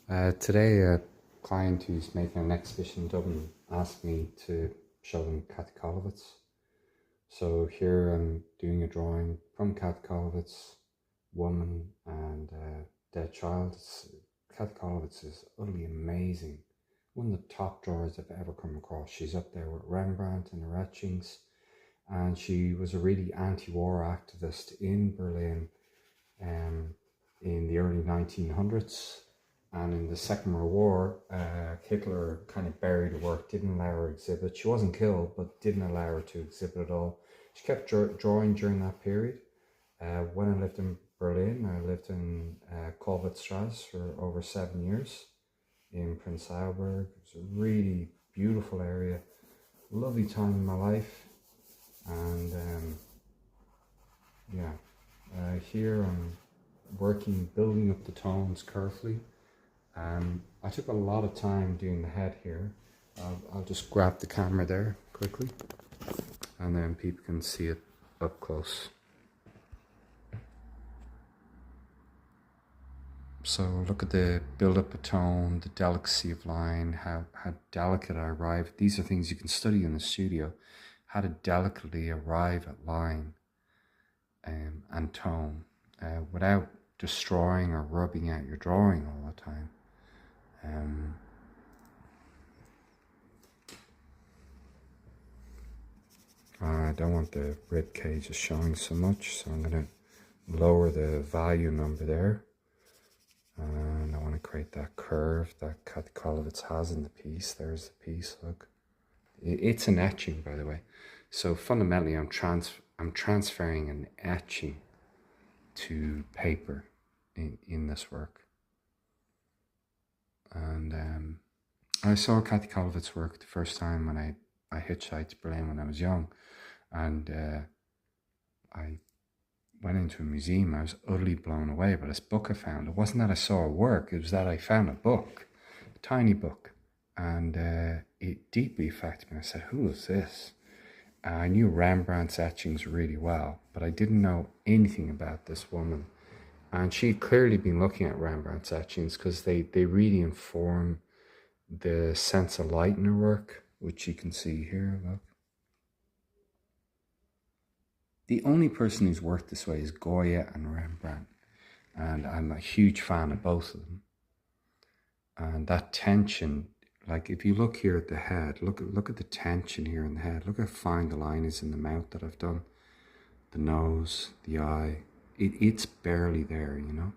Today, a client who's making an exhibition in Dublin asked me to show them Kathy Kollwitz. So here I'm doing a drawing from Kathy Kollwitz, woman and dead child. Kathy Kollwitz is utterly amazing. One of the top drawers I've ever come across. She's up there with Rembrandt and her etchings, and she was a really anti-war activist in Berlin in the early 1900s. And in the Second World War, Hitler kind of buried her work, didn't allow her to exhibit. She wasn't killed, but didn't allow her to exhibit at all. She kept drawing during that period. When I lived in Berlin, I lived in Kollwitzstrasse for over 7 years in Prince Auberg. It was a really beautiful area, lovely time in my life. And here I'm working, building up the tones carefully. I took a lot of time doing the head here. I'll just grab the camera there quickly and then people can see it up close. So look at the build up of tone, the delicacy of line, how delicate I arrive. These are things you can study in the studio, how to delicately arrive at line and tone without destroying or rubbing out your drawing all the time. I don't want the rib cages showing so much, so I'm going to lower the value number there. And I want to create that curve that Kathy Kollwitz has in the piece. There's the piece, look. It's an etching, by the way. So fundamentally, I'm transferring an etching to paper in this work. And I saw Kathy Kollwitz work the first time when I hitchhiked to Berlin when I was young. And I went into a museum. I was utterly blown away by this book I found. It wasn't that I saw her work, it was that I found a book, a tiny book. And it deeply affected me. I said, who is this? I knew Rembrandt's etchings really well, but I didn't know anything about this woman. And she'd clearly been looking at Rembrandt's etchings because they really inform the sense of light in her work, which you can see here, look. The only person who's worked this way is Goya and Rembrandt. And I'm a huge fan of both of them. And that tension, like if you look here at the head, look at the tension here in the head. Look how fine the line is in the mouth that I've done. The nose, the eye, it's barely there, you know.